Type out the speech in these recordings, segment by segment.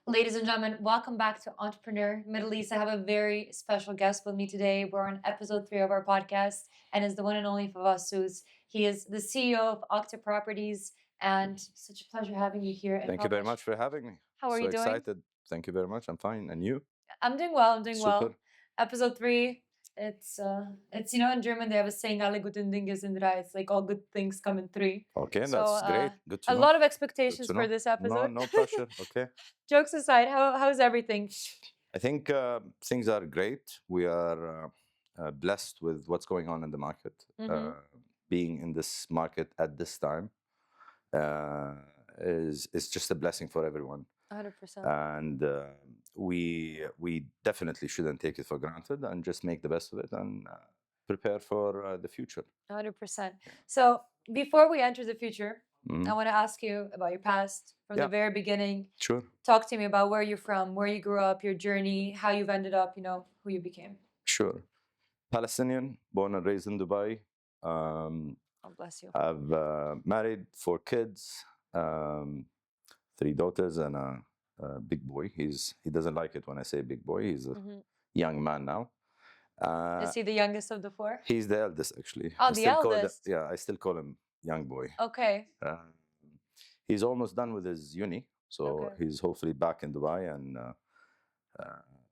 Ladies and gentlemen, welcome back to Entrepreneur Middle East. I have a very special guest with me today. We're on episode 3 of our podcast, and is the one and only Fawaz Sous. He is the CEO of OCTA Properties, and such a pleasure having you here in Thank you very Publsh. much for having me. How are So you doing? excited. Thank you very much. I'm fine. And you? I'm doing well. I'm doing well. Super. Episode 3. It's in German they have a saying alle guten Dinge sind drei. It's like all good things come in 3. Okay, So that's great. Good to a know. lot of Good expectations to for know. this No, episode. no pressure. Okay. Jokes aside, how's everything? I think things are great. We are blessed with what's going on in the market. Mhm. Being in this market at this time uh, is just a blessing for everyone. 100%. And we definitely shouldn't take it for granted and just make the best of it and prepare for the future. 100%. So before we enter the future, Mhm. I want to ask you about your past from the Yeah. very beginning. Sure. Talk to me about where you're from, where you grew up, your journey, how you've ended up, who you became. Sure. Palestinian, born and raised in Dubai. Oh, bless you. I've married 4 kids, 3 daughters, and a big boy. He doesn't like it when I say big boy. He's a young man now. Is he the youngest of the 4? He's the eldest, actually. Oh, I the still call eldest. I still call him young boy. Okay. He's almost done with his uni, so Okay. he's hopefully back in Dubai and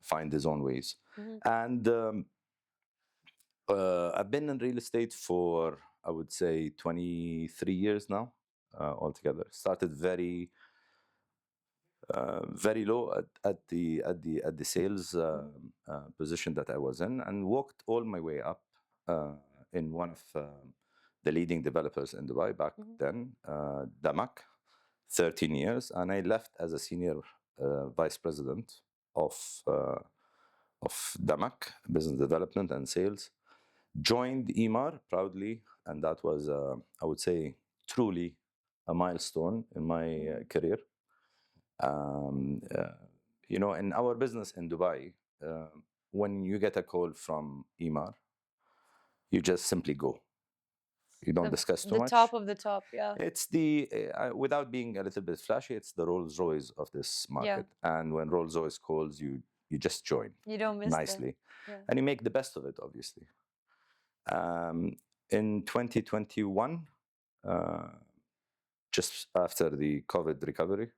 find his own ways. And I've been in real estate for, I would say, 23 years now altogether. Started very low at the sales position that I was in, and walked all my way up in one of the leading developers in Dubai back then, Damak, 13 years, and I left as a senior vice president of Damak, business development and sales. Joined EMAR proudly, and that was, I would say, truly a milestone in my career. In our business in Dubai, when you get a call from EMAR, you just simply go. You don't discuss too The much. top of the top, yeah. It's without being a little bit flashy, it's the Rolls Royce of this market. And when Rolls Royce calls, you just join. You don't miss nicely, Yeah. and you make the best of it, obviously. In 2021, just after the COVID recovery,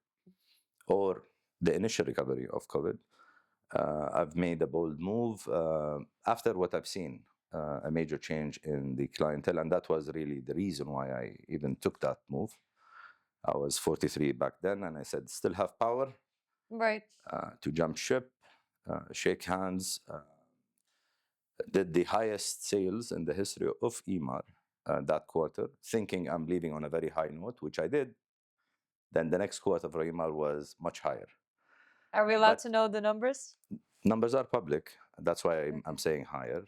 or the initial recovery of COVID, I've made a bold move after what I've seen, a major change in the clientele, and that was really the reason why I even took that move. I was 43 back then, and I said, still have power, right, to jump ship, shake hands. Did the highest sales in the history of EMAR that quarter, thinking I'm leaving on a very high note, which I did. Then the next quarter for EMAR was much higher. Are we allowed to know the numbers? Numbers are public. That's why I'm saying higher.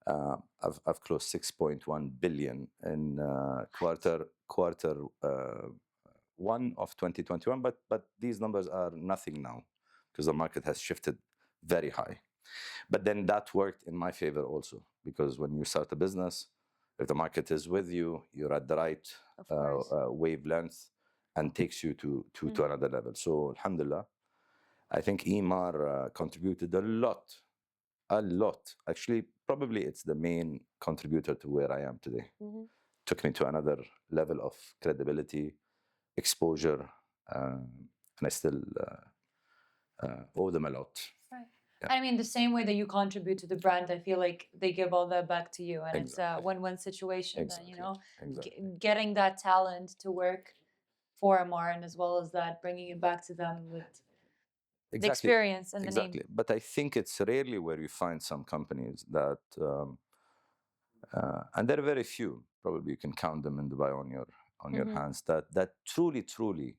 I've closed 6.1 billion in quarter 1 of 2021, but these numbers are nothing now because the market has shifted very high. But then that worked in my favor also, because when you start a business, if the market is with you, you're at the right wavelength and takes you to another level. So alhamdulillah, I think EMAR contributed a lot. Actually, probably it's the main contributor to where I am today. Took me to another level of credibility, exposure, and I still owe them a lot. Right. I mean, the same way that you contribute to the brand, I feel like they give all that back to you, and it's a win-win situation. Exactly. Getting that talent to work for Amar, and as well as that, bringing it back to them with the experience and the name. But I think it's rarely where you find some companies that, and there are very few. Probably you can count them in Dubai on your hands that truly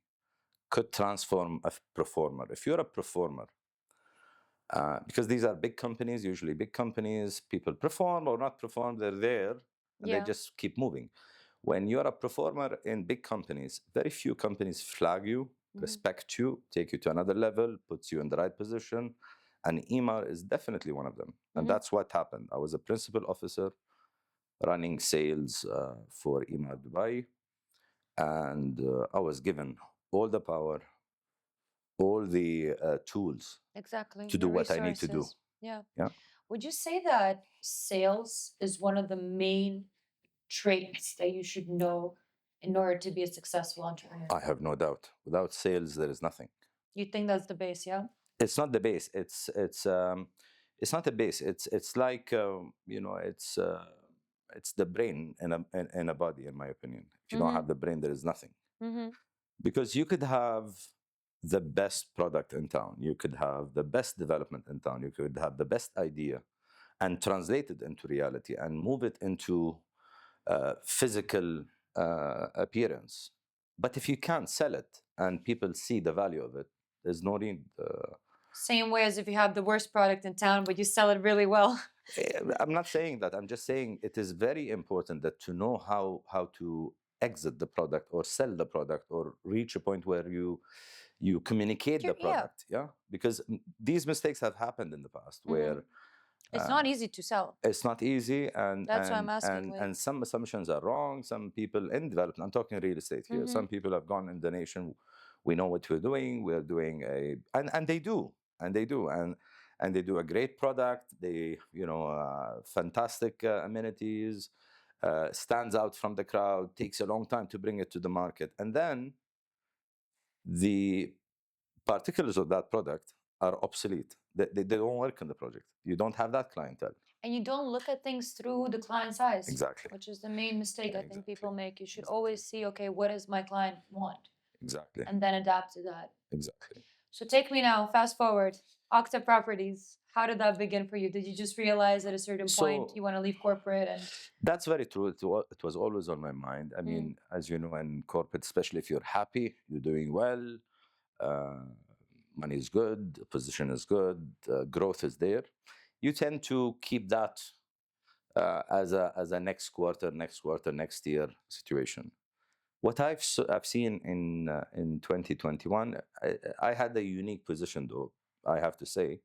could transform a performer. If you're a performer, because these are big companies, usually big companies, people perform or not perform, they're there and they just keep moving. When you're a performer in big companies, very few companies flag you, respect you, take you to another level, puts you in the right position. And EMAR is definitely one of them. And that's what happened. I was a principal officer running sales for EMAR Dubai. And I was given all the power, all the tools Exactly. to do The what I need to do. resources. Yeah. Yeah, Would you say that sales is one of the main traits that you should know in order to be a successful entrepreneur? I have no doubt. Without sales, there is nothing. You think that's the base, yeah? It's not the base. It's not a base. It's like it's the brain in a body, in my opinion. If you don't have the brain, there is nothing. Mm-hmm. Because you could have the best product in town, you could have the best development in town, you could have the best idea, and translate it into reality and move it into physical appearance. But if you can't sell it and people see the value of it, there's no need. Same way as if you have the worst product in town, but you sell it really well. I'm not saying that. I'm just saying it is very important that to know how to exit the product or sell the product or reach a point where you communicate the Yeah. product. Yeah, because these mistakes have happened in the past where It's not easy to sell. it's not easy, That's why I'm asking, like- and some assumptions are wrong. Some people in development, I'm talking real estate here, some people have gone in the nation, we know what we're doing, we're doing and they do, and they do, and they do a great product, they fantastic amenities, stands out from the crowd, takes a long time to bring it to the market, and then the particulars of that product are obsolete. They don't work in the project. You don't have that clientele. And you don't look at things through the client's eyes. Exactly. Which is the main mistake I think Exactly. people make. You should always see, okay, what does my client want? Exactly. And then adapt to that. Exactly. So take me now, fast forward. OCTA Properties. How did that begin for you? Did you just realize at a certain point you want to leave corporate? And that's very true. It was always on my mind. I mean, as you know, in corporate, especially if you're happy, you're doing well, money is good, position is good, growth is there, you tend to keep that as a next quarter, next year situation. What I've seen in 2021, I had a unique position, though, I have to say,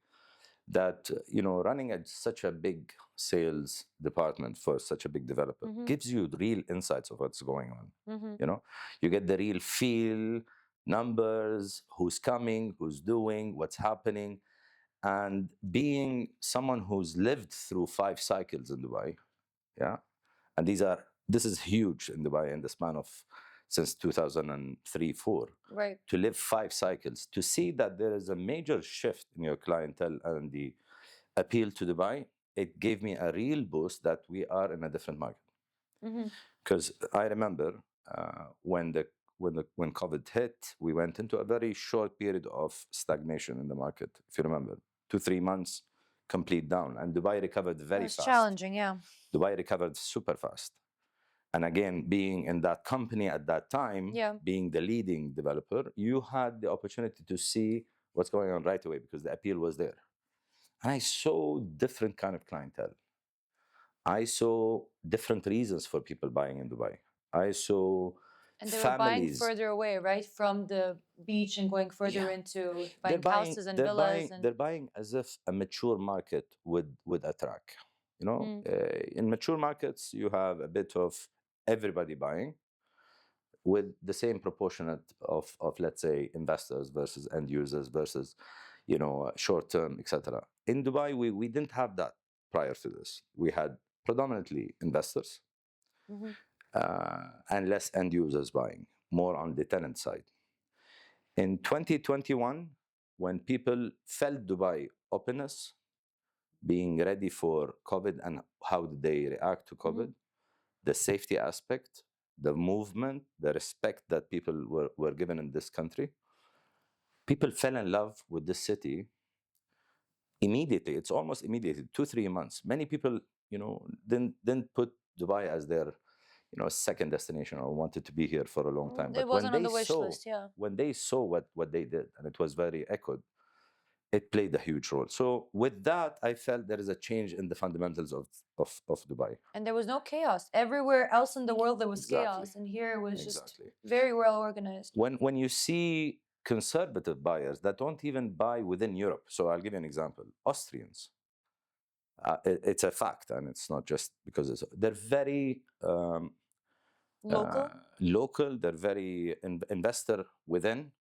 that running such a big sales department for such a big developer gives you the real insights of what's going on. You get the real feel, numbers, who's coming, who's doing, what's happening. And being someone who's lived through 5 cycles in Dubai, yeah, and this is huge in Dubai in the span of since 2003-4. Right. To live 5 cycles, to see that there is a major shift in your clientele and the appeal to Dubai, it gave me a real boost that we are in a different market. Because I remember when COVID hit, we went into a very short period of stagnation in the market. If you remember, 2-3 months, complete down, and Dubai recovered very fast. Challenging, yeah. Dubai recovered super fast. And again, being in that company at that time, being the leading developer, you had the opportunity to see what's going on right away because the appeal was there. And I saw different kind of clientele. I saw different reasons for people buying in Dubai. I saw and they families. were buying further away, right, from the beach and going further into buying houses and villas. They're buying as if a mature market would attract. In mature markets, you have a bit of everybody buying with the same proportionate of let's say investors versus end users versus short term, etc. In Dubai, we didn't have that prior to this. We had predominantly investors and less end users buying, more on the tenant side. In 2021, when people felt Dubai openness, being ready for COVID and how did they react to COVID, the safety aspect, the movement, the respect that people were given in this country, people fell in love with this city immediately. It's almost immediately, 2-3 months. Many people, didn't put Dubai as their, second destination or wanted to be here for a long time. It wasn't on the wish list, yeah. When they saw what they did, and it was very echoed, it played a huge role. So with that, I felt there is a change in the fundamentals of Dubai. And there was no chaos. Everywhere else in the world there was chaos, and here it was just very well organized. When you see conservative buyers that don't even buy within Europe, so I'll give you an example. Austrians, it's a fact, and it's not just because they're very local. Local. They're very investor within,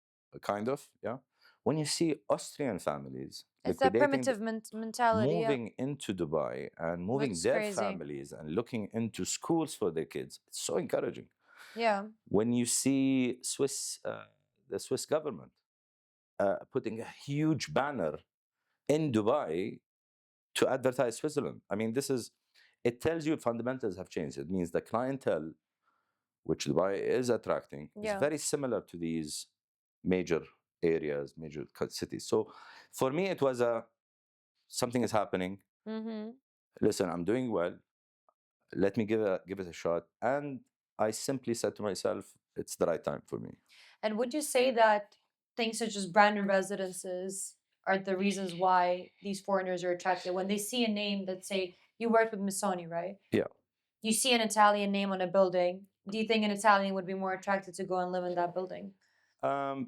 kind of, yeah. When you see Austrian families It's that liquidating, primitive mentality. Yeah. moving into Dubai and moving Which is their crazy. families and looking into schools for their kids, it's so encouraging. Yeah. When you see the Swiss government putting a huge banner in Dubai to advertise Switzerland, I mean, it tells you fundamentals have changed. It means the clientele, which Dubai is attracting, is Yeah. very similar to these major areas, major cities. So for me, it was something is happening. Mm-hmm. Listen, I'm doing well. Let me give it a shot. And I simply said to myself, it's the right time for me. And would you say that things such as brand and residences are the reasons why these foreigners are attracted? When they see a name that say you worked with Missoni, right? Yeah. You see an Italian name on a building. Do you think an Italian would be more attracted to go and live in that building?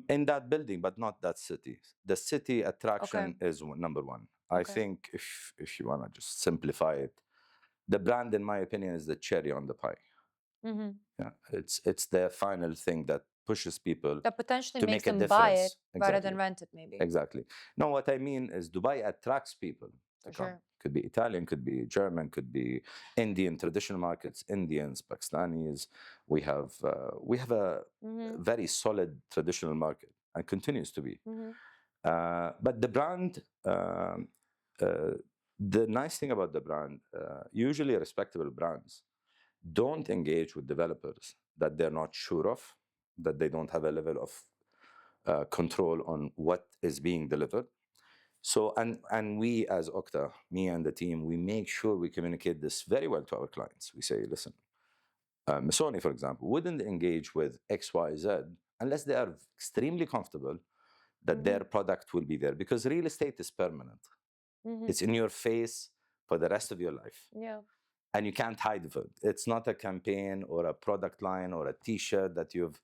In that building, but not that city. The city attraction is number one. I Okay. think if you want to just simplify it, the brand, in my opinion, is the cherry on the pie. Mm-hmm. Yeah, it's the final thing that pushes people That potentially to makes make a them buy it difference. rather than Exactly. rent it, maybe. Exactly. No, what I mean is Dubai attracts people to For come. sure. Could be Italian, could be German, could be Indian traditional markets, Indians, Pakistanis. We have a Mm-hmm. very solid traditional market and continues to be. Mm-hmm. But the brand, the nice thing about the brand, usually respectable brands don't engage with developers that they're not sure of, that they don't have a level of control on what is being delivered. So, and we as OCTA, me and the team, we make sure we communicate this very well to our clients. We say, listen, Missoni, for example, wouldn't engage with XYZ unless they are extremely comfortable that Mm-hmm. their product will be there, because real estate is permanent. Mm-hmm. It's in your face for the rest of your life. Yeah. And you can't hide it. It's not a campaign or a product line or a T-shirt that you've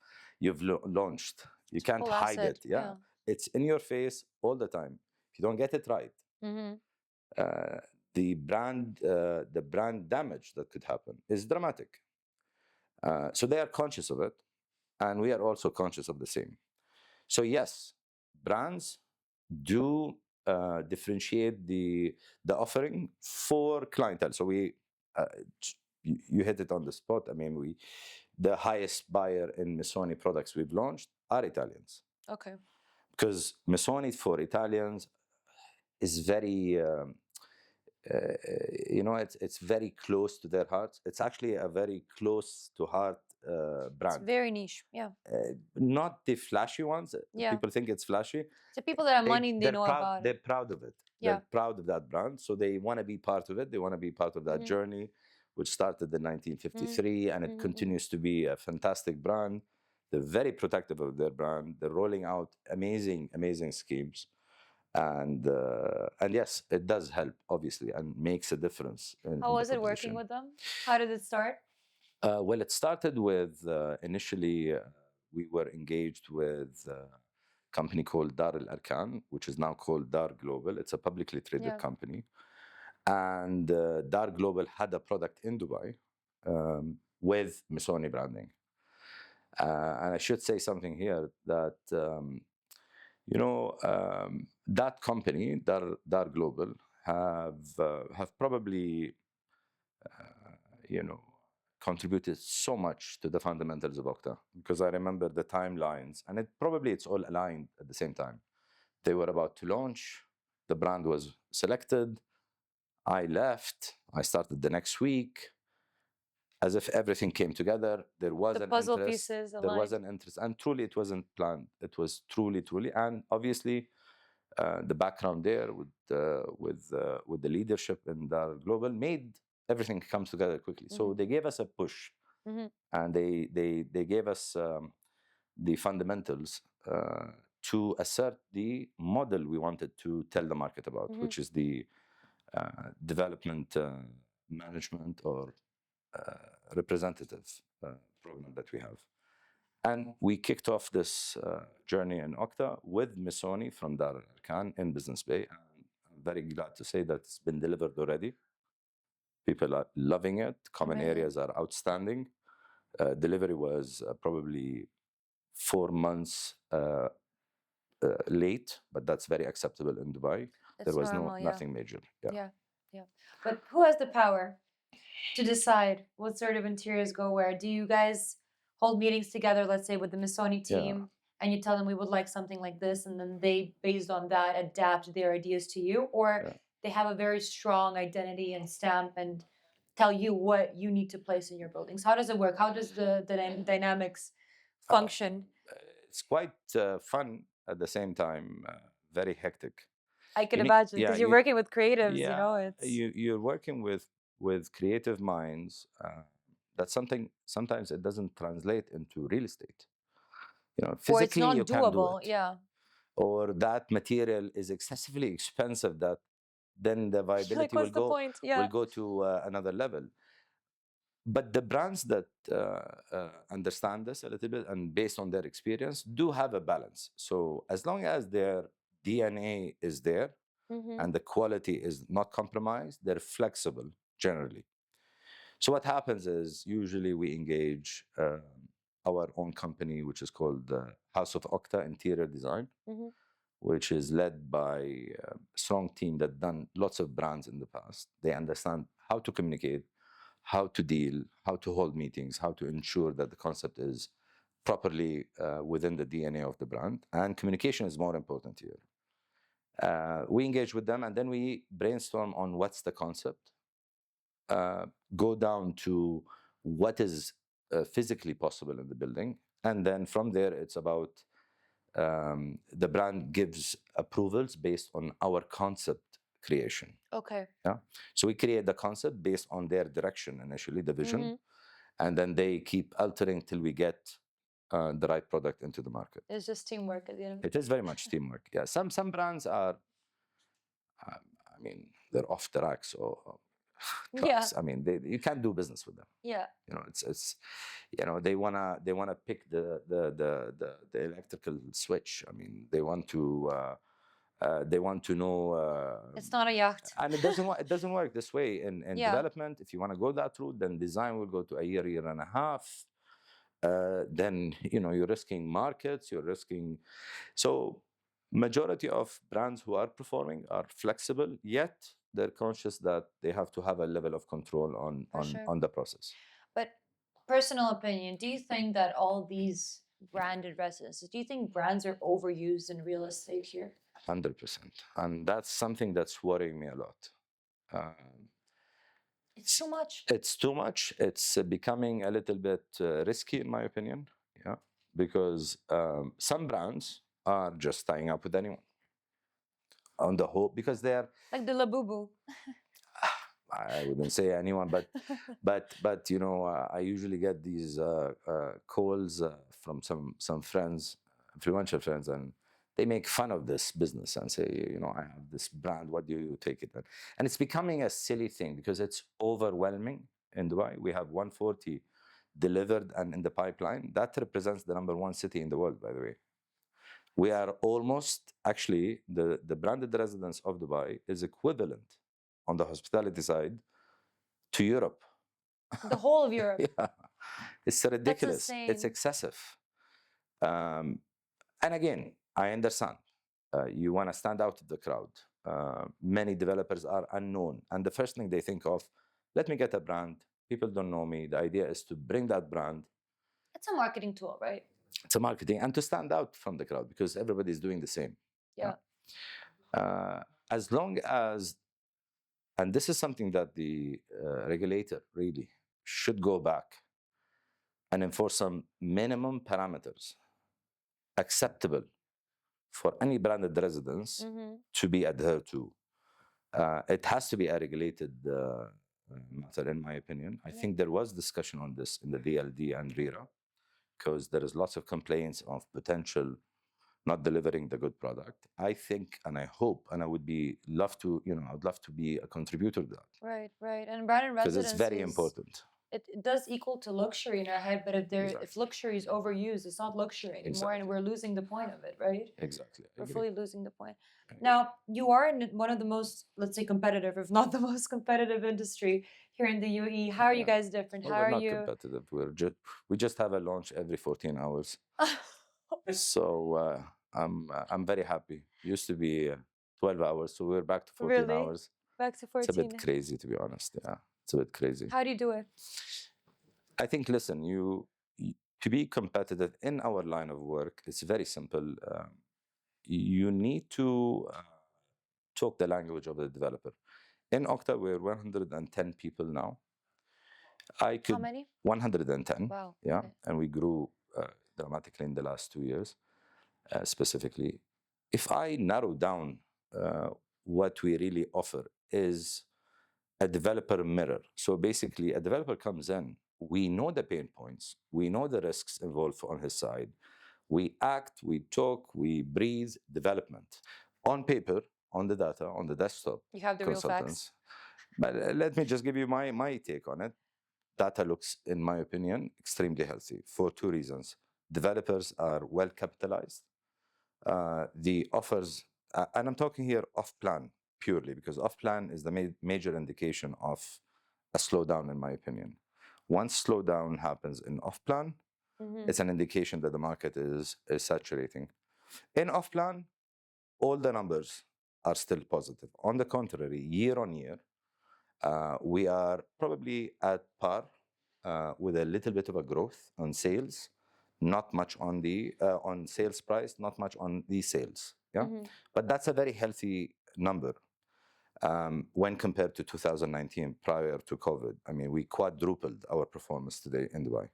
launched. You can't Full hide asset. it. Yeah, it's in your face all the time. If you don't get it right, Mm-hmm. the brand damage that could happen is dramatic. So they are conscious of it, and we are also conscious of the same. So yes, brands do differentiate the offering for clientele. So you hit it on the spot. I mean, the highest buyer in Missoni products we've launched are Italians. Okay. Because Missoni for Italians is very, it's very close to their hearts. It's actually a very close to heart brand. It's very niche. Yeah. Not the flashy ones. Yeah. People think it's flashy. The people that have money, they know about it. They're proud of it. Yeah. They're proud of that brand. So they want to be part of it. They want to be part of that journey, which started in 1953, and it continues to be a fantastic brand. They're very protective of their brand. They're rolling out amazing, amazing schemes. And yes, it does help, obviously, and makes a difference. How was it working with them? How did it start? Well, it started with initially we were engaged with a company called Dar Al Arkan, which is now called Dar Global. It's a publicly traded company. And Dar Global had a product in Dubai with Missoni branding. And I should say something here that, that company, Dar Global, have probably, contributed so much to the fundamentals of OCTA, because I remember the timelines, and it's all aligned at the same time. They were about to launch, the brand was selected, I left, I started the next week, as if everything came together. There was The an puzzle interest. pieces There was an interest, and truly it wasn't planned. It was truly, and obviously the background there with the leadership in Dar Global made everything come together quickly. So they gave us a push, and they gave us the fundamentals to assert the model we wanted to tell the market about, which is the development management or representative program that we have. And we kicked off this journey in OCTA with Missoni from Dar Al Arkan in Business Bay. And I'm very glad to say that it's been delivered already. People are loving it. Common areas are outstanding. Delivery was probably 4 months late, but that's very acceptable in Dubai. It's There was normal, yeah. nothing major. Yeah. Yeah, yeah. But who has the power to decide what sort of interiors go where? Do you guys hold meetings together, let's say with the Missoni team, and you tell them we would like something like this, and then they, based on that, adapt their ideas to you? Or they have a very strong identity and stamp and tell you what you need to place in your buildings? How does it work? How does the dynamics function? It's quite fun at the same time, very hectic. I can You need- imagine yeah, because you're you- working with creatives, you yeah, know, it's you're working with creative minds. That's something sometimes it doesn't translate into real estate. You know, or it's physically not you can do doable. it, Yeah. or that material is excessively expensive that then the You're like, viability what's the point? Yeah. will go to another level. But the brands that understand this a little bit and based on their experience do have a balance. So as long as their DNA is there Mm-hmm. and the quality is not compromised, they're flexible generally. So what happens is usually we engage our own company, which is called House of OCTA Interior Design, Mm-hmm. which is led by a strong team that done lots of brands in the past. They understand how to communicate, how to deal, how to hold meetings, how to ensure that the concept is properly within the DNA of the brand. And communication is more important here. We engage with them and then we brainstorm on what's the concept, go down to what is physically possible in the building. And then from there, it's about the brand gives approvals based on our concept creation. Okay. Yeah. So we create the concept based on their direction initially, the vision, Mm-hmm. and then they keep altering till we get the right product into the market. It's just teamwork at the end. It is very much teamwork. Yeah. Some brands are, I mean, they're off the racks or trucks. I mean, you can't do business with them. Yeah. You know, it's you know they wanna pick the electrical switch. I mean, they want to know. It's not a yacht. And it doesn't work this way in development. If you want to go that route, then design will go to a year and a half. Then you're risking markets. You're risking. So majority of brands who are performing are flexible, yet they're conscious that they have to have a level of control on the process. But personal opinion, do you think that all these branded residences, do you think brands are overused in real estate here? 100%, and that's something that's worrying me a lot. It's too much. It's too much. It's becoming a little bit risky, in my opinion. Yeah, because some brands are just tying up with anyone on the whole because they're. Like the Labubu. I wouldn't say anyone, but I usually get these calls from some friends, influential friends, and they make fun of this business and say, I have this brand. What do you take it? And it's becoming a silly thing because it's overwhelming in Dubai. We have 140 delivered and in the pipeline. That represents the #1 city in the world, by the way. We are almost, actually, the branded residence of Dubai is equivalent on the hospitality side to Europe. The whole of Europe. Yeah, it's ridiculous. It's excessive. And again, I understand. You want to stand out of the crowd. Many developers are unknown. And the first thing they think of, let me get a brand. People don't know me. The idea is to bring that brand. It's a marketing tool, right? It's a marketing and to stand out from the crowd because everybody's doing the same. Yeah. As long as, and this is something that the regulator really should go back and enforce some minimum parameters acceptable for any branded residence to be adhered to. It has to be a regulated matter, in my opinion. I think there was discussion on this in the DLD and RERA because there is lots of complaints of potential not delivering the good product. I think, and I hope, and I would love to be a contributor to that. Right. And branded residence because it's very important. It does equal to luxury in our head, but if luxury is overused, it's not luxury anymore, and we're losing the point of it, right? Exactly. We're fully losing the point. Now, you are in one of the most, let's say, competitive, if not the most competitive industry here in the UAE. How are you guys different? Well, How we're are not you? competitive. We just have a launch every 14 hours. So I'm very happy. Used to be 12 hours, so we're back to 14 Really? hours. Back to It's a 14. bit crazy, to be honest. Yeah, it's a bit crazy. How do you do it? I think, listen, to be competitive in our line of work, it's very simple. You need to talk the language of the developer. In OCTA, we're 110 people now. How many? 110. Wow. Yeah, Okay. and we grew dramatically in the last 2 years, specifically. If I narrow down what we really offer is a developer mirror. So basically, a developer comes in, we know the pain points, we know the risks involved on his side. We act, we talk, we breathe development. On paper, on the data, on the desktop, You have the real facts. consultants. But let me just give you my take on it. Data looks, in my opinion, extremely healthy for two reasons. Developers are well capitalized. The offers, and I'm talking here off plan purely because off plan is the major indication of a slowdown, in my opinion. Once slowdown happens in off plan, it's an indication that the market is saturating. In off plan, all the numbers are still positive. On the contrary, year on year, we are probably at par with a little bit of a growth on sales, not much on the on sales price, not much on the sales. Yeah, but that's a very healthy number when compared to 2019, prior to COVID. I mean, we quadrupled our performance today in Dubai.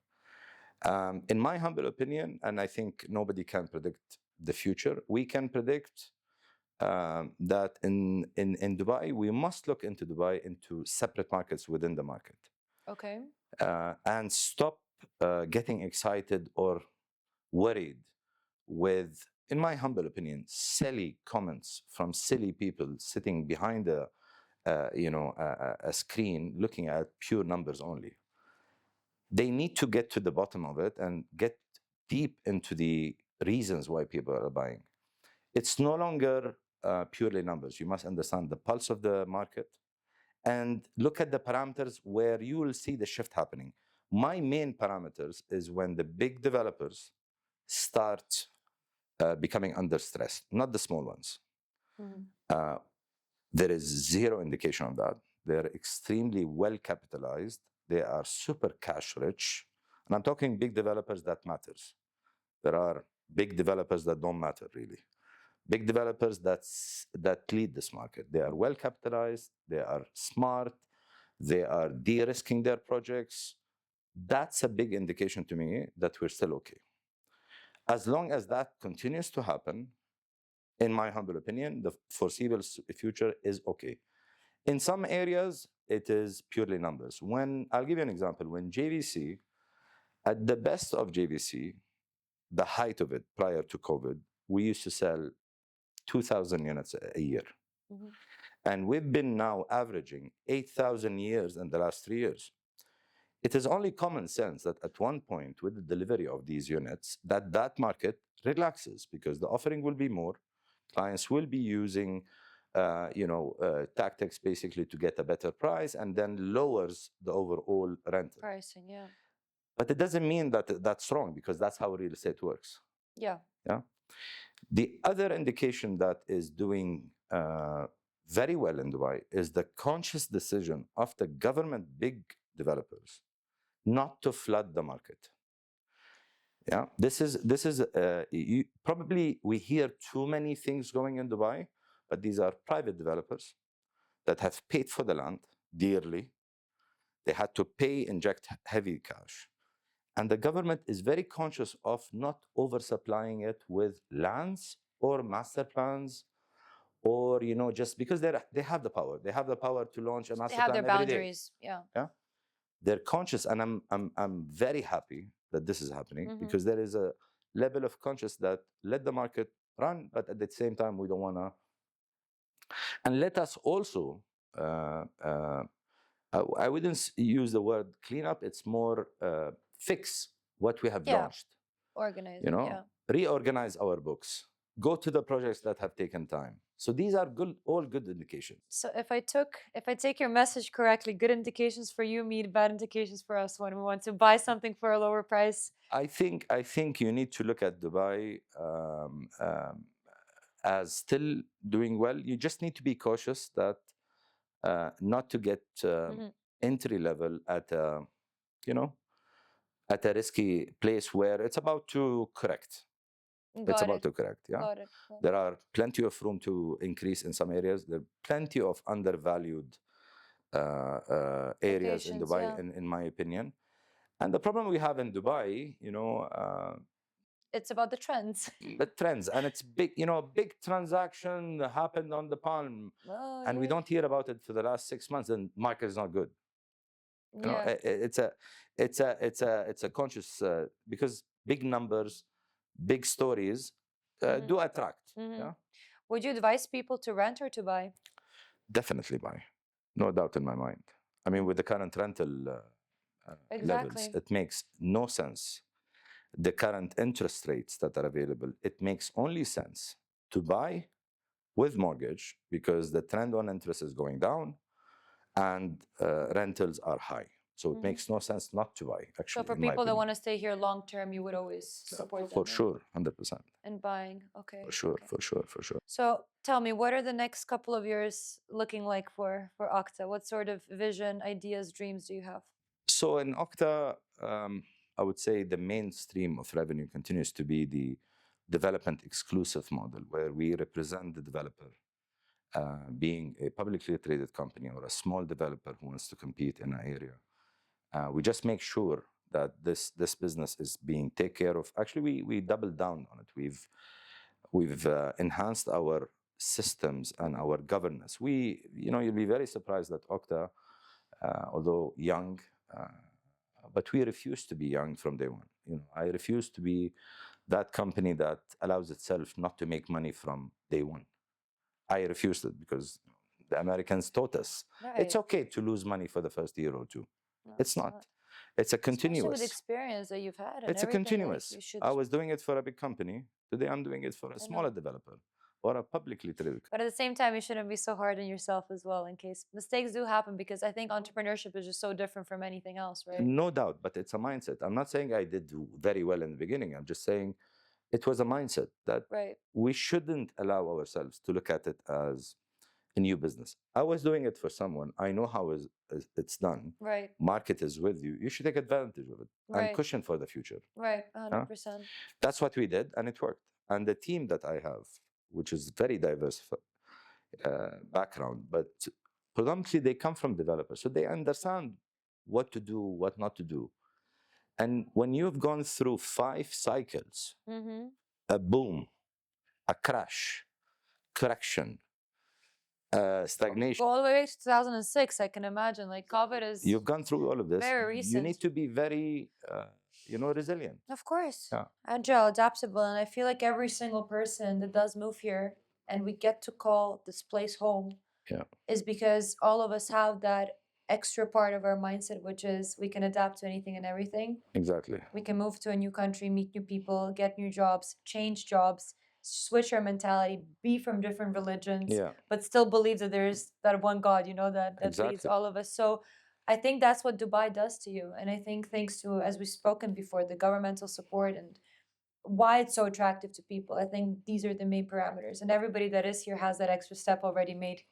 In my humble opinion, and I think nobody can predict the future, we can predict that in Dubai, we must look into Dubai into separate markets within the market. Okay. And stop getting excited or worried with, in my humble opinion, silly comments from silly people sitting behind a screen looking at pure numbers only. They need to get to the bottom of it and get deep into the reasons why people are buying. It's no longer purely numbers. You must understand the pulse of the market and look at the parameters where you will see the shift happening. My main parameters is when the big developers start becoming under stress, not the small ones. There is zero indication of that. They're extremely well capitalized. They are super cash rich. And I'm talking big developers that matters. There are big developers that don't matter really. Big developers that lead this market. They are well capitalized. They are smart. They are de-risking their projects. That's a big indication to me that we're still okay. As long as that continues to happen, in my humble opinion, the foreseeable future is okay. In some areas, it is purely numbers. I'll give you an example. When JVC, at the best of JVC, the height of it prior to COVID, we used to sell 2,000 units a year. And we've been now averaging 8,000 years in the last 3 years. It is only common sense that at one point with the delivery of these units, that market relaxes because the offering will be more. Clients will be using tactics basically to get a better price and then lowers the overall rental. Pricing, yeah. But it doesn't mean that that's wrong because that's how real estate works. Yeah. Yeah. The other indication that is doing very well in Dubai is the conscious decision of the government big developers not to flood the market. Yeah, this is probably we hear too many things going in Dubai, but these are private developers that have paid for the land dearly. They had to inject heavy cash. And the government is very conscious of not oversupplying it with lands or master plans or, just because they have the power. They have the power to launch a master plan They have their every day. boundaries. Yeah. Yeah. They're conscious, and I'm very happy that this is happening because there is a level of conscious that let the market run, but at the same time, we don't want to. And let us also, I wouldn't use the word clean up, it's more fix what we have launched. Organize Reorganize our books. Go to the projects that have taken time. So these are all good indications. So if I take your message correctly, good indications for you, me, bad indications for us when we want to buy something for a lower price. I think you need to look at Dubai as still doing well. You just need to be cautious that not to get entry level at a, at a risky place where it's about to correct. It's about to correct. Yeah. Got it. There are plenty of room to increase in some areas. There are plenty of undervalued areas in Locations, Dubai, yeah. in my opinion. And the problem we have in Dubai, It's about the trends. the trends, and it's big, big transaction happened on the Palm, Oh, and we yeah. don't hear about it for the last 6 months, and market is not good. Yeah. It's a conscious because big numbers, big stories do attract. Yeah, Would you advise people to rent or to buy? definitely buy, no doubt in my mind. I mean, with the current rental levels, it makes no sense. The current interest rates that are available, it makes only sense to buy with mortgage because the trend on interest is going down and rentals are high. So it makes no sense not to buy, actually. So for people that want to stay here long term, you would always support them. For sure, 100%. And buying, okay. For sure, okay. for sure. So tell me, what are the next couple of years looking like for OCTA? What sort of vision, ideas, dreams do you have? So in OCTA, I would say the mainstream of revenue continues to be the development exclusive model, where we represent the developer, being a publicly traded company or a small developer who wants to compete in an area. We just make sure that this business is being taken care of. Actually, we doubled down on it. We've enhanced our systems and our governance. You'll be very surprised that OCTA, although young, but we refuse to be young from day one. I refuse to be that company that allows itself not to make money from day one. I refused it because the Americans taught us it's okay to lose money for the first year or two. No, it's not. It's a continuous. Especially with the experience that you've had. And it's a continuous. I was doing it for a big company. Today I'm doing it for a smaller developer or a publicly traded. But at the same time, you shouldn't be so hard on yourself as well, in case mistakes do happen, because I think entrepreneurship is just so different from anything else, right? No doubt, but it's a mindset. I'm not saying I did very well in the beginning. I'm just saying it was a mindset that we shouldn't allow ourselves to look at it as a new business. I was doing it for someone. I know how it's done. Right. Market is with you. You should take advantage of it and cushion for the future. Right, 100%. That's what we did, and it worked. And the team that I have, which is very diverse background, but predominantly they come from developers, so they understand what to do, what not to do. And when you've gone through 5 cycles, a boom, a crash, correction, stagnation. All the way to 2006, I can imagine. Like COVID is. You've gone through all of this. Very recent. You need to be very, resilient. Of course. Yeah. Agile, adaptable. And I feel like every single person that does move here and we get to call this place home is because all of us have that extra part of our mindset, which is we can adapt to anything and everything. Exactly. We can move to a new country, meet new people, get new jobs, change jobs, switch our mentality, be from different religions, but still believe that there's that one God, that leads all of us. So I think that's what Dubai does to you. And I think thanks to, as we've spoken before, the governmental support and why it's so attractive to people, I think these are the main parameters. And everybody that is here has that extra step already made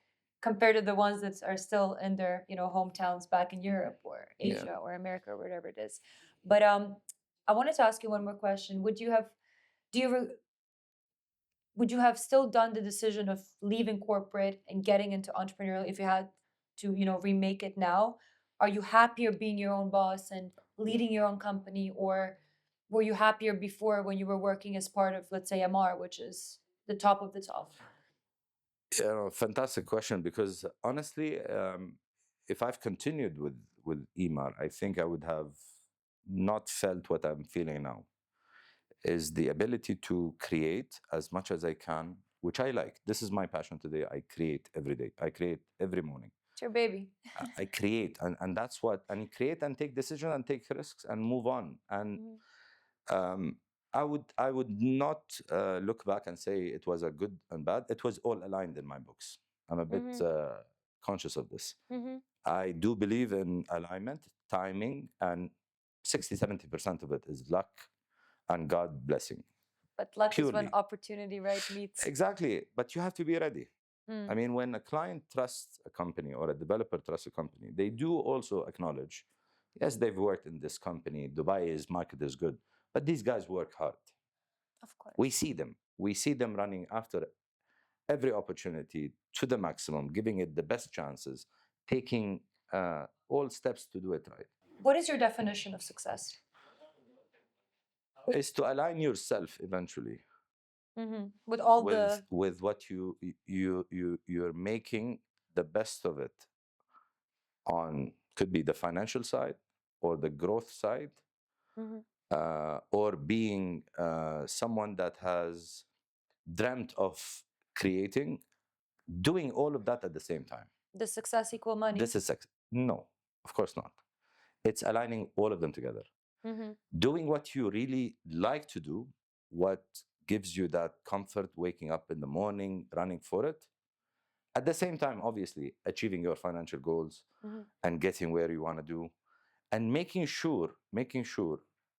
compared to the ones that are still in their, hometowns back in Europe or Asia or America or whatever it is. But I wanted to ask you one more question. Would you have still done the decision of leaving corporate and getting into entrepreneurial if you had to, remake it now? Are you happier being your own boss and leading your own company, or were you happier before when you were working as part of, let's say, MR, which is the top of the top? Fantastic question, because honestly, if I've continued with EMAR, I think I would have not felt what I'm feeling now. Is the ability to create as much as I can, which I like. This is my passion today. I create every day. I create every morning. It's your baby. I create, and that's what, and create and take decisions and take risks and move on. And I would not look back and say it was a good and bad. It was all aligned in my books. I'm a bit conscious of this. I do believe in alignment, timing, and 60-70% of it is luck and God blessing. But luck is when Purely. opportunity, right, meets. Exactly. But you have to be ready. Mm. I mean, when a client trusts a company or a developer trusts a company, they do also acknowledge, yes, they've worked in this company. Dubai's market is good, but these guys work hard. Of course. We see them. We see them running after every opportunity to the maximum, giving it the best chances, taking all steps to do it right. What is your definition of success? Is to align yourself eventually With all with what you're making the best of it on, could be the financial side or the growth side, or being someone that has dreamt of creating, doing all of that at the same time. Does success equal money? This is no, of course not. It's aligning all of them together. Doing what you really like to do, what gives you that comfort, waking up in the morning, running for it. At the same time, obviously, achieving your financial goals and getting where you want to do, and making sure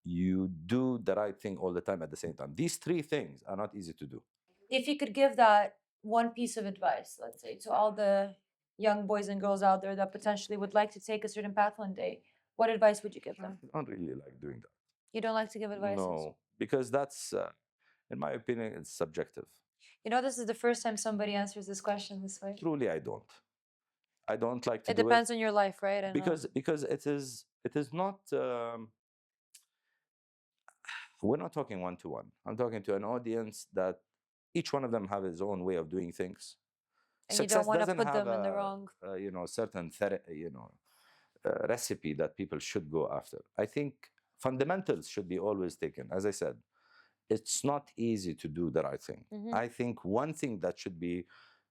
you do the right thing all the time at the same time. These three things are not easy to do. If you could give that one piece of advice, let's say, to all the young boys and girls out there that potentially would like to take a certain path one day, what advice would you give them? I don't really like doing that. You don't like to give advice? No, because that's, in my opinion, it's subjective. You know, this is the first time somebody answers this question this way. Truly, I don't. I don't like to It do depends on your life, right? I know. because it is not. We're not talking one-to-one. I'm talking to an audience that each one of them have his own way of doing things. And you don't want to put them in the wrong. Certain recipe that people should go after. I think fundamentals should be always taken. As I said, it's not easy to do the right thing. I think one thing that should be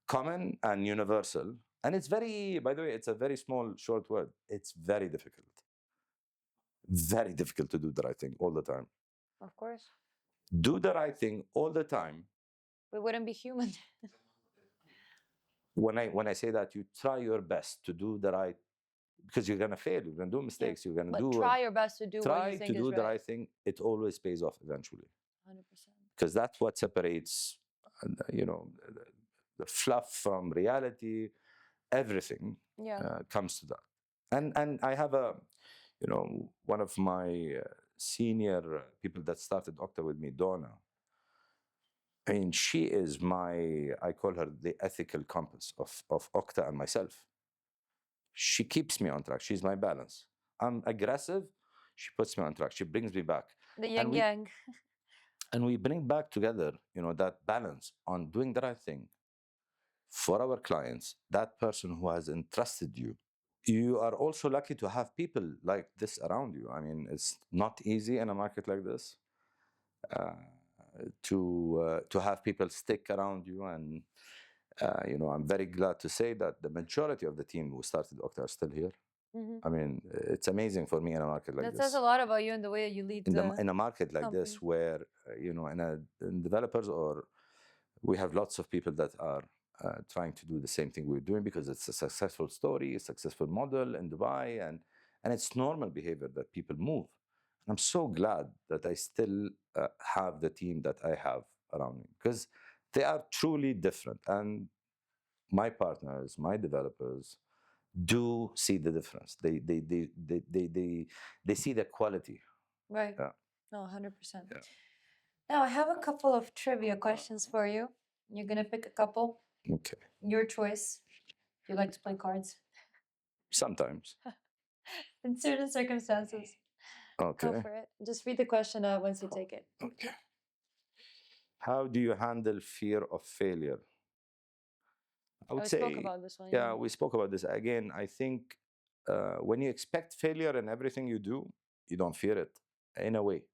common and universal, and it's very, by the way, it's a very small, short word. It's very difficult. Very difficult to do the right thing all the time. Of course. Do the right thing all the time. We wouldn't be human. When I say that, you try your best to do the right, because you're gonna fail, you're gonna do mistakes, you're gonna try your best to do what you think is the right thing. It always pays off eventually. 100%. Because that's what separates, the fluff from reality. Everything comes to that. And I have one of my senior people that started OCTA with me, Donna. I mean, she is I call her the ethical compass of OCTA and myself. She keeps me on track. She's my balance. I'm aggressive. She puts me on track. She brings me back. The yin-yang. And we bring back together, that balance on doing the right thing for our clients, that person who has entrusted you. You are also lucky to have people like this around you. I mean, it's not easy in a market like this to have people stick around you. And, I'm very glad to say that the majority of the team who started OCTA are still here. I mean, it's amazing for me in a market like this. That says a lot about you and the way you lead in a market like this, where, in developers, or we have lots of people that are trying to do the same thing we're doing because it's a successful story, a successful model in Dubai, and it's normal behavior that people move. And I'm so glad that I still have the team that I have around me, because they are truly different. And my partners, my developers, do see the difference. They see the quality. Right. Yeah. No, 100%. Yeah. Now I have a couple of trivia questions for you. You're gonna pick a couple. Okay. Your choice. Do you like to play cards? Sometimes. In certain circumstances. Okay. Go for it. Just read the question out once you take it. Okay. How do you handle fear of failure? I would say, spoke about this one. Yeah, we spoke about this. Again, I think when you expect failure in everything you do, you don't fear it in a way.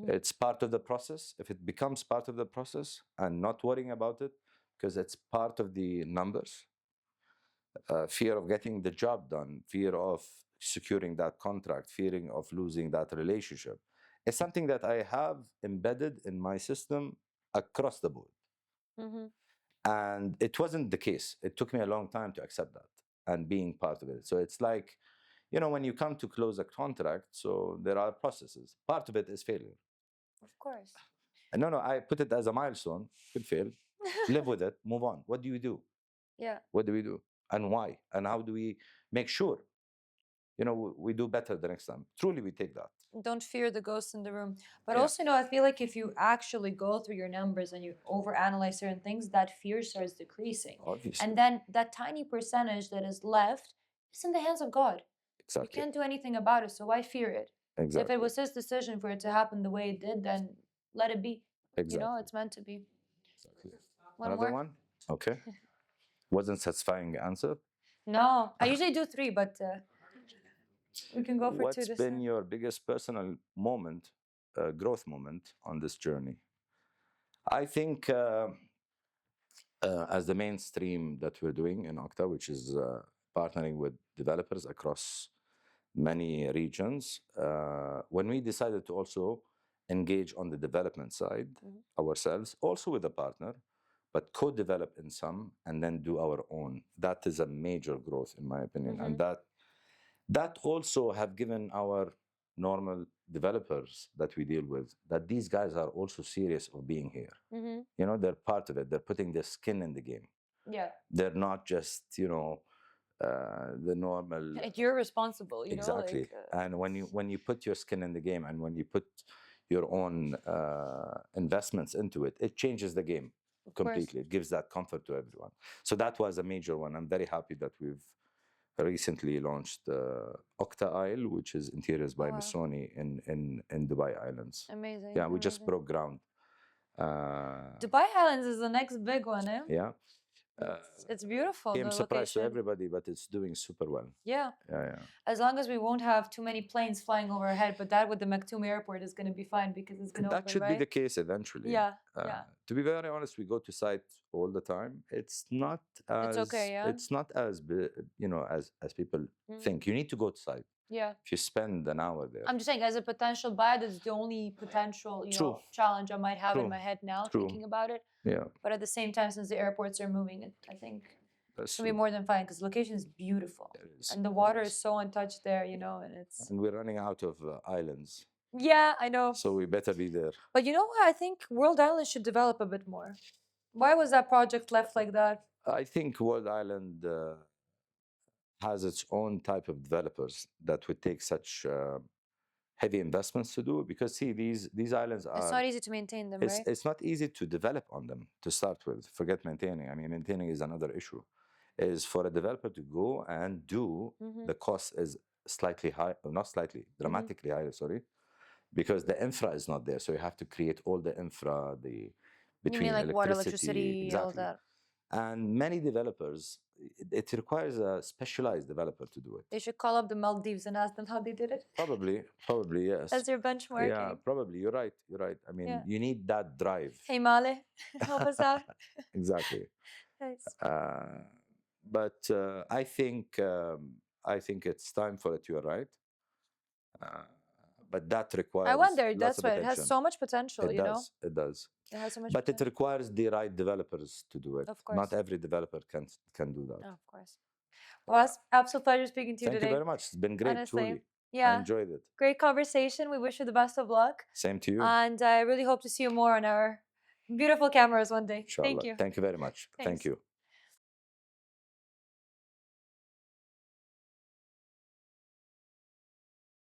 It's part of the process. If it becomes part of the process and not worrying about it, because it's part of the numbers, fear of getting the job done, fear of securing that contract, fearing of losing that relationship, It's something that I have embedded in my system across the board. Mm-hmm. And it wasn't the case. It took me a long time to accept that and being part of it. So it's like, you know, when you come to close a contract, so there are processes. Part of it is failure. Of course. And no, I put it as a milestone. Could fail. Live with it. Move on. What do you do? Yeah. What do we do? And why? And how do we make sure, you know, we do better the next time? Truly, we take that. Don't fear the ghost in the room. But Yeah. also, you know, I feel like if you actually go through your numbers and you overanalyze certain things, that fear starts decreasing. Obviously. And then that tiny percentage that is left is in the hands of God. Exactly. You can't do anything about it, so why fear it? Exactly. If it was his decision for it to happen the way it did, then let it be. Exactly. You know, it's meant to be. Exactly. One Another more? one? Okay. Wasn't satisfying answer. No, I usually do 3, but we can go for 2 What's this been time. your biggest personal moment, growth moment on this journey? I think as the mainstream that we're doing in OCTA, which is partnering with developers across many regions, when we decided to also engage on the development side ourselves, also with a partner, but co-develop in some and then do our own. That is a major growth, in my opinion, and that also have given our normal developers that we deal with that these guys are also serious of being here. You know, they're part of it. They're putting their skin in the game. Yeah. They're not just, you know, the normal. Like you're responsible, you Exactly. know. Like, and when you put your skin in the game and when you put your own investments into it, it changes the game completely. It gives that comfort to everyone. So that was a major one. I'm very happy that we've recently launched OCTA Isle, which is interiors by Missoni in Dubai Islands. Amazing. Yeah, we just broke ground. Dubai Islands is the next big one, eh? Yeah. It's beautiful. Came The surprise to location. everybody, but it's doing super well. Yeah. Yeah. As long as we won't have too many planes flying overhead, but that with the Maktoum airport is going to be fine because it's going to open, That should right? be the case eventually. Yeah. To be very honest, we go to site all the time. It's not as It's okay, yeah. It's not as you know as people think. You need to go to site. Yeah. If you spend an hour there. I'm just saying, as a potential buyer, that's the only potential, you know, challenge I might have in my head now, thinking about it. Yeah. But at the same time, since the airports are moving, I think it's gonna be more than fine because the location is beautiful, and the water is so untouched there, you know, and it's. And we're running out of islands. Yeah, I know. So we better be there. But you know what? I think World Island should develop a bit more. Why was that project left like that? I think World Island has its own type of developers that would take such heavy investments to do, because see, these islands are. It's not easy to maintain them, right? It's not easy to develop on them to start with. Forget maintaining. I mean, maintaining is another issue. Is for a developer to go and do, the cost is slightly high, not slightly, dramatically higher, sorry, because the infra is not there. So you have to create all the infra, between you mean like electricity, water, electricity, exactly. all that. And many developers, it requires a specialized developer to do it. They should call up the Maldives and ask them how they did it. Probably, yes. That's your benchmarking. Yeah, probably. You're right. I mean, you need that drive. Hey, Male, help us out. Exactly. Nice. But I think it's time for it. You're right. But that requires. I wonder. Lots That's of why it attention. has so much potential. It you does. know. It does. It has so much. But potential. it requires the right developers to do it. Of course. Not every developer can do that. Oh, of course. Well, it's absolute pleasure speaking to you Thank today. you very much. It's been great. Honestly. Truly. Yeah. I enjoyed it. Great conversation. We wish you the best of luck. Same to you. And I really hope to see you more on our beautiful cameras one day. Inshallah. Thank you. Thank you very much. Thanks. Thank you.